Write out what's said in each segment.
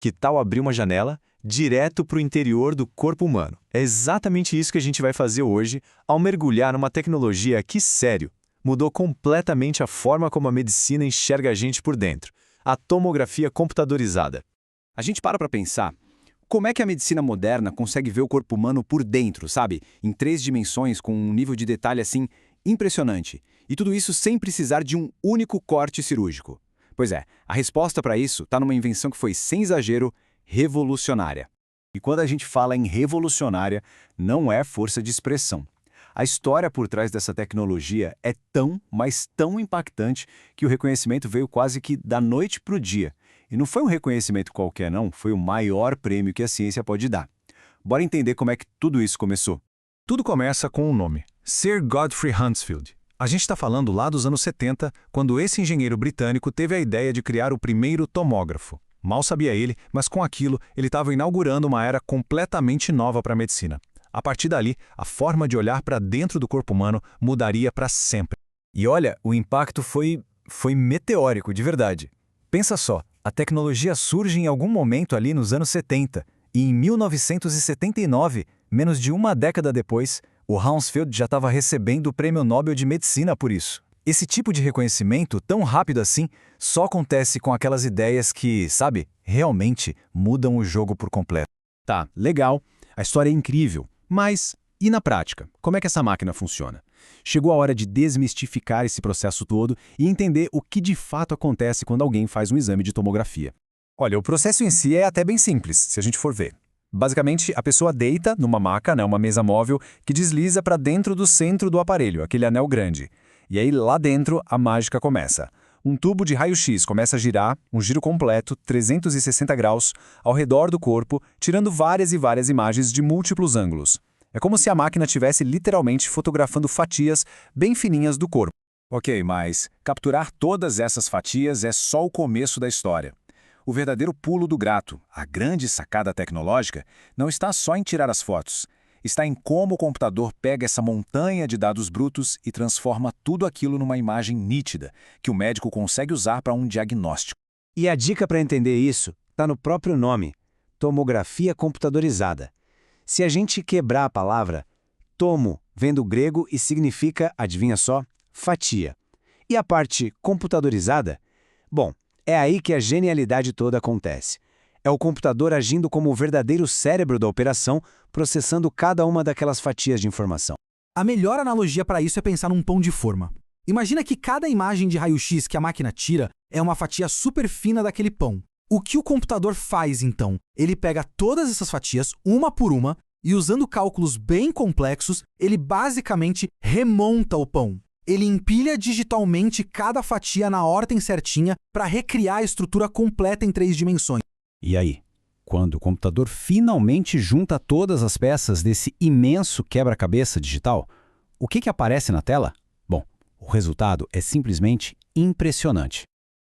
Que tal abrir uma janela direto para o interior do corpo humano? É exatamente isso que a gente vai fazer hoje ao mergulhar numa tecnologia que, sério, mudou completamente a forma como a medicina enxerga a gente por dentro. A tomografia computadorizada. A gente para pensar, como é que a medicina moderna consegue ver o corpo humano por dentro, sabe? Em 3 dimensões, com um nível de detalhe assim impressionante. E tudo isso sem precisar de um único corte cirúrgico. Pois é, a resposta para isso está numa invenção que foi, sem exagero, revolucionária. E quando a gente fala em revolucionária, não é força de expressão. A história por trás dessa tecnologia é tão, mas tão impactante que o reconhecimento veio quase que da noite para o dia. E não foi um reconhecimento qualquer não, foi o maior prêmio que a ciência pode dar. Bora entender como é que tudo isso começou. Tudo começa com um nome, Sir Godfrey Hounsfield. A gente está falando lá dos anos 70, quando esse engenheiro britânico teve a ideia de criar o primeiro tomógrafo. Mal sabia ele, mas com aquilo ele estava inaugurando uma era completamente nova para a medicina. A partir dali, a forma de olhar para dentro do corpo humano mudaria para sempre. E olha, o impacto foi meteórico, de verdade. Pensa só, a tecnologia surge em algum momento ali nos anos 70, e em 1979, menos de uma década depois, o Hounsfield já estava recebendo o Prêmio Nobel de Medicina por isso. Esse tipo de reconhecimento, tão rápido assim, só acontece com aquelas ideias que, sabe, realmente mudam o jogo por completo. Tá, legal, a história é incrível, mas e na prática? Como é que essa máquina funciona? Chegou a hora de desmistificar esse processo todo e entender o que de fato acontece quando alguém faz um exame de tomografia. Olha, o processo em si é até bem simples, se a gente for ver. Basicamente, a pessoa deita numa maca, uma mesa móvel, que desliza para dentro do centro do aparelho, aquele anel grande. E aí, lá dentro, a mágica começa. Um tubo de raio-x começa a girar, um giro completo, 360 graus, ao redor do corpo, tirando várias e várias imagens de múltiplos ângulos. É como se a máquina estivesse literalmente fotografando fatias bem fininhas do corpo. Ok, mas capturar todas essas fatias é só o começo da história. O verdadeiro pulo do gato, a grande sacada tecnológica, não está só em tirar as fotos. Está em como o computador pega essa montanha de dados brutos e transforma tudo aquilo numa imagem nítida, que o médico consegue usar para um diagnóstico. E a dica para entender isso está no próprio nome, tomografia computadorizada. Se a gente quebrar a palavra, tomo vem do grego e significa, adivinha só, fatia. E a parte computadorizada? Bom, é aí que a genialidade toda acontece. É o computador agindo como o verdadeiro cérebro da operação, processando cada uma daquelas fatias de informação. A melhor analogia para isso é pensar num pão de forma. Imagina que cada imagem de raio-x que a máquina tira é uma fatia super fina daquele pão. O que o computador faz, então? Ele pega todas essas fatias, uma por uma, e usando cálculos bem complexos, ele basicamente remonta o pão. Ele empilha digitalmente cada fatia na ordem certinha para recriar a estrutura completa em 3 dimensões. E aí, quando o computador finalmente junta todas as peças desse imenso quebra-cabeça digital, o que aparece na tela? Bom, o resultado é simplesmente impressionante.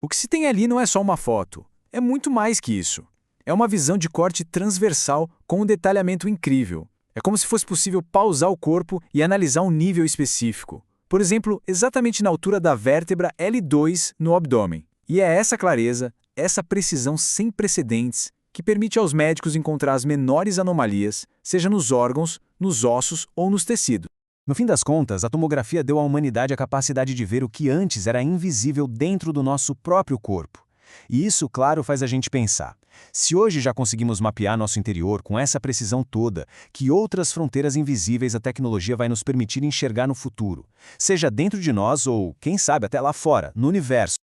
O que se tem ali não é só uma foto, é muito mais que isso. É uma visão de corte transversal com um detalhamento incrível. É como se fosse possível pausar o corpo e analisar um nível específico. Por exemplo, exatamente na altura da vértebra L2 no abdômen. E é essa clareza, essa precisão sem precedentes, que permite aos médicos encontrar as menores anomalias, seja nos órgãos, nos ossos ou nos tecidos. No fim das contas, a tomografia deu à humanidade a capacidade de ver o que antes era invisível dentro do nosso próprio corpo. E isso, claro, faz a gente pensar. Se hoje já conseguimos mapear nosso interior com essa precisão toda, que outras fronteiras invisíveis a tecnologia vai nos permitir enxergar no futuro? Seja dentro de nós ou, quem sabe, até lá fora, no universo.